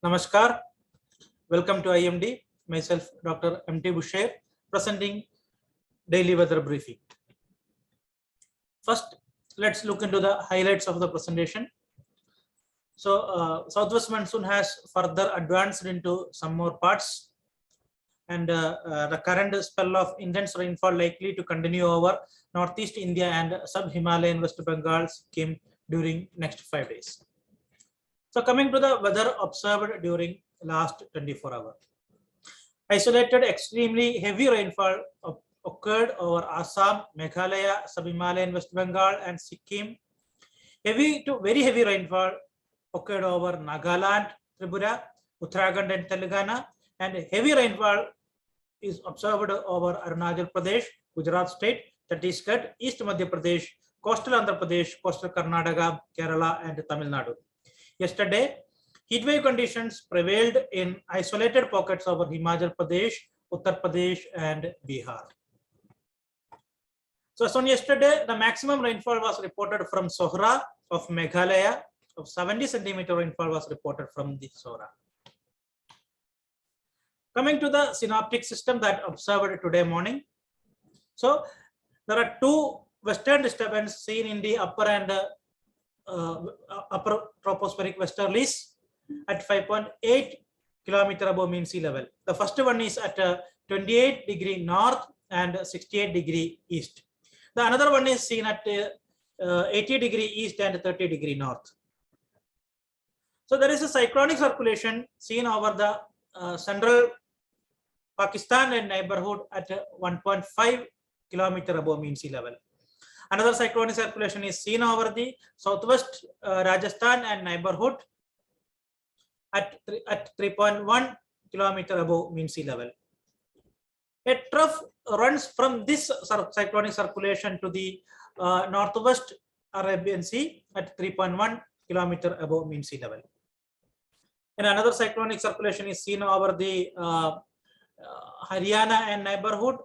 Namaskar. Welcome to IMD. Myself, Dr. M.T. Busher, presenting daily weather briefing. First, let's look into the highlights of the presentation. So, southwest monsoon has further advanced into some more parts, and the current spell of intense rainfall likely to continue over northeast India and sub-Himalayan West Bengal scheme during next 5 days. So, coming to the weather observed during last 24 hours. Isolated extremely heavy rainfall occurred over Assam, Meghalaya, Sub-Himalayan West Bengal and Sikkim. Heavy to very heavy rainfall occurred over Nagaland, Tripura, Uttarakhand and Telangana, and heavy rainfall is observed over Arunachal Pradesh, Gujarat state, Chhattisgarh, East Madhya Pradesh, coastal Andhra Pradesh, coastal Karnataka, Kerala and Tamil Nadu. Yesterday, heatwave conditions prevailed in isolated pockets over Himachal Pradesh, Uttar Pradesh and Bihar. So as on yesterday, the maximum rainfall was reported from Sohra of Meghalaya. Of 70 centimeter rainfall was reported from the Sohra. Coming to the synoptic system that observed today morning. So there are two western disturbances seen in the upper and upper tropospheric westerlies at 5.8 kilometer above mean sea level. The first one is at 28 degree north and 68 degree east. The another one is seen at 80 degree east and 30 degree north. So there is a cyclonic circulation seen over the central Pakistan and neighborhood at 1.5 kilometer above mean sea level. Another cyclonic circulation is seen over the southwest Rajasthan and neighborhood at 3.1 kilometer above mean sea level. A trough runs from this cyclonic circulation to the northwest Arabian Sea at 3.1 kilometer above mean sea level. And another cyclonic circulation is seen over the Haryana and neighborhood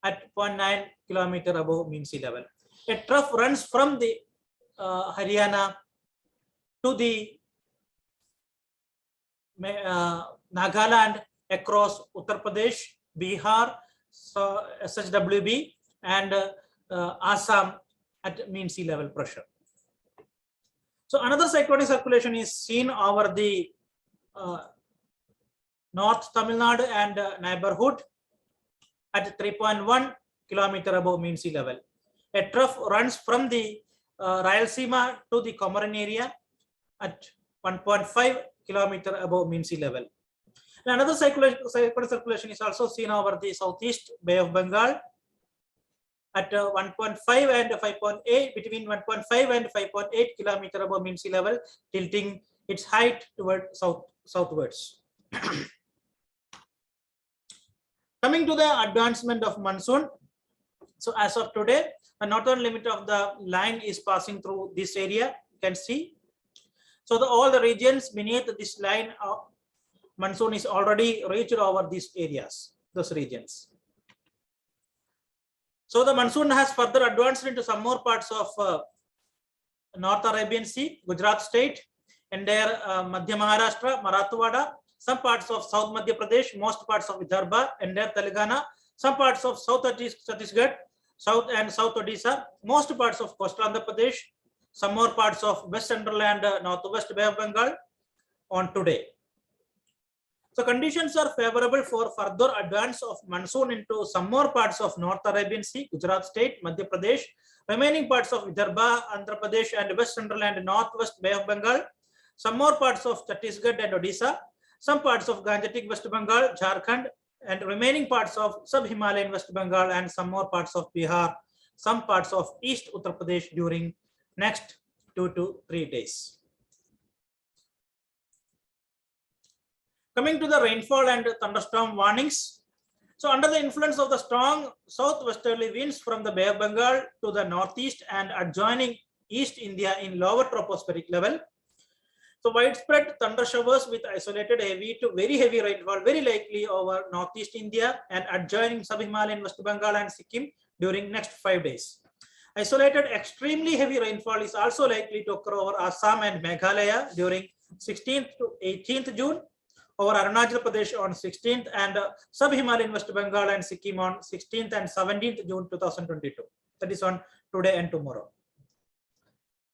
at 0.9 kilometer above mean sea level. A trough runs from the Haryana to the Nagaland across Uttar Pradesh, Bihar, SHWB and Assam at mean sea level pressure. So another cyclonic circulation is seen over the North Tamil Nadu and neighborhood at 3.1 kilometer above mean sea level. A trough runs from the Rayalaseema to the Comorin area at 1.5 kilometer above mean sea level. And another cyclonic circulation is also seen over the southeast Bay of Bengal at 1.5 and 5.8, between 1.5 and 5.8 kilometer above mean sea level, tilting its height toward southwards. Coming to the advancement of monsoon. So as of today, the northern limit of the line is passing through this area, you can see. So all the regions beneath this line of monsoon is already reached over these areas, those regions. So the monsoon has further advanced into some more parts of North Arabian Sea, Gujarat state, and there Madhya Maharashtra, Marathwada, some parts of South Madhya Pradesh, most parts of Vidarbha, and there Telangana, some parts of South Chhattisgarh, South and South Odisha, most parts of coastal Andhra Pradesh, some more parts of West Central and Northwest Bay of Bengal on today. So conditions are favorable for further advance of monsoon into some more parts of North Arabian Sea, Gujarat state, Madhya Pradesh, remaining parts of Vidarbha, Andhra Pradesh and West Central and Northwest Bay of Bengal, some more parts of Chhattisgarh and Odisha, some parts of Gangetic West Bengal, Jharkhand, and remaining parts of sub-Himalayan West Bengal and some more parts of Bihar, some parts of East Uttar Pradesh during next 2 to 3 days. Coming to the rainfall and thunderstorm warnings. So under the influence of the strong southwesterly winds from the Bay of Bengal to the northeast and adjoining East India in lower tropospheric level, so widespread thunder showers with isolated heavy to very heavy rainfall very likely over northeast India and adjoining sub-Himalayan West Bengal and Sikkim during next 5 days. Isolated extremely heavy rainfall is also likely to occur over Assam and Meghalaya during 16th to 18th June, over Arunachal Pradesh on 16th, and sub-Himalayan West Bengal and Sikkim on 16th and 17th June 2022. That is on today and tomorrow.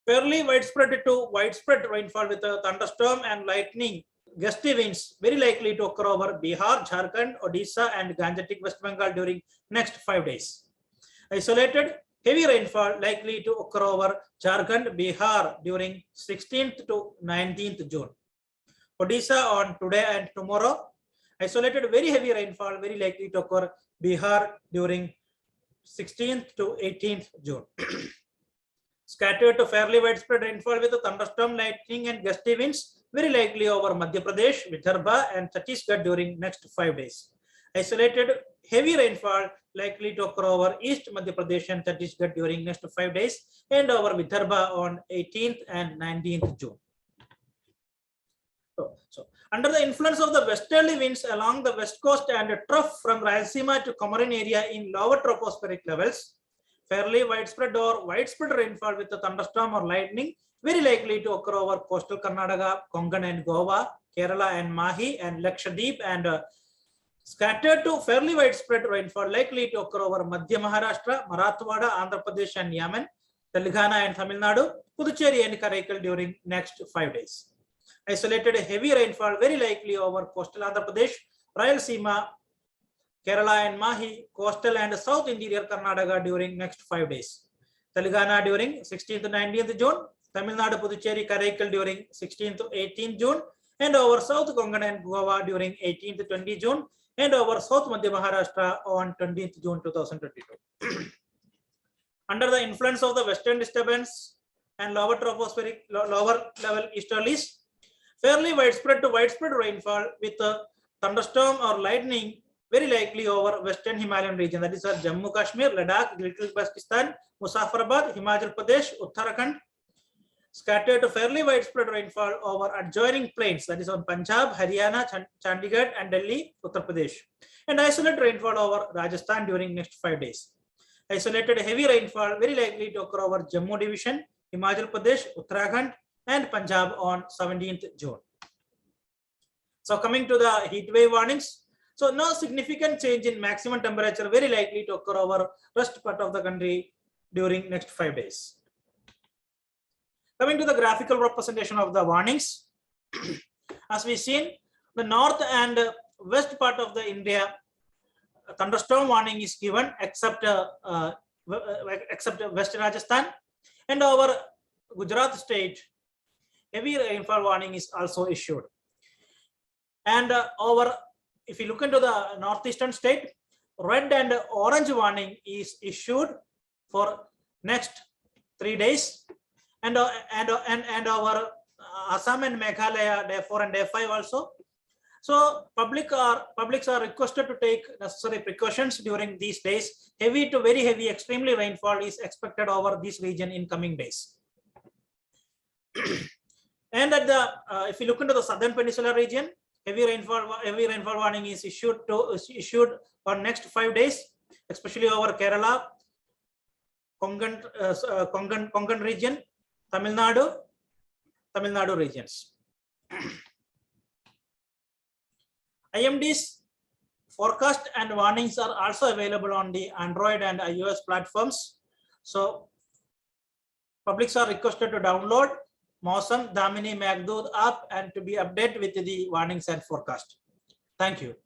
Fairly widespread rainfall with a thunderstorm and lightning, gusty winds very likely to occur over Bihar, Jharkhand, Odisha, and Gangetic West Bengal during next 5 days. Isolated heavy rainfall likely to occur over Jharkhand, Bihar during 16th to 19th June. Odisha on today and tomorrow. Isolated very heavy rainfall very likely to occur Bihar during 16th to 18th June. Scattered to fairly widespread rainfall with a thunderstorm, lightning, and gusty winds very likely over Madhya Pradesh, Vidarbha, and Chhattisgarh during next 5 days. Isolated heavy rainfall likely to occur over East Madhya Pradesh and Chhattisgarh during next 5 days, and over Vidarbha on 18th and 19th June. So, under the influence of the westerly winds along the west coast and a trough from Rayalaseema to Comorin area in lower tropospheric levels, fairly widespread or widespread rainfall with a thunderstorm or lightning very likely to occur over coastal Karnataka, Konkan and Goa, Kerala and Mahi, and Lakshadweep, and scattered to fairly widespread rainfall likely to occur over Madhya Maharashtra, Marathwada, Andhra Pradesh and Yemen, Telangana and Tamil Nadu, Puducherry and Karaikal during next 5 days. Isolated heavy rainfall very likely over coastal Andhra Pradesh, Rayalaseema, Kerala and Mahi, coastal and south interior Karnataka during next 5 days. Telangana during 16th to 19th June, Tamil Nadu, Puducherry, Karaikal during 16th to 18th June, and over south Konkan and Goa during 18th to 20th June, and over south Madhya Maharashtra on 20th June 2022. Under the influence of the western disturbance and lower tropospheric, lower level easterlies, fairly widespread to widespread rainfall with a thunderstorm or lightning very likely over western Himalayan region, that is Jammu Kashmir, Ladakh, Gilgit-Baltistan, Muzaffarabad, Himachal Pradesh, Uttarakhand. Scattered to fairly widespread rainfall over adjoining plains, that is on Punjab, Haryana, Chandigarh and Delhi, Uttar Pradesh, and isolated rainfall over Rajasthan during next 5 days. Isolated heavy rainfall very likely to occur over Jammu division, Himachal Pradesh, Uttarakhand and Punjab on 17th June. So coming to the heat wave warnings. So no significant change in maximum temperature very likely to occur over rest part of the country during next 5 days. Coming to the graphical representation of the warnings. As we seen, the north and west part of the India, thunderstorm warning is given except West Rajasthan, and over Gujarat state, heavy rainfall warning is also issued. And if you look into the northeastern state, red and orange warning is issued for next 3 days, and our Assam and Meghalaya day 4 and day 5 also. So publics are requested to take necessary precautions during these days. Heavy to very heavy extremely rainfall is expected over this region in coming days. And at the if you look into the southern peninsula region, heavy rainfall warning is issued on next 5 days, especially over Kerala, Konkan region, Tamil Nadu regions. IMD's forecast and warnings are also available on the Android and iOS platforms. So publics are requested to download Monsoon Damini Magdood app and to be updated with the warnings and forecast. Thank you.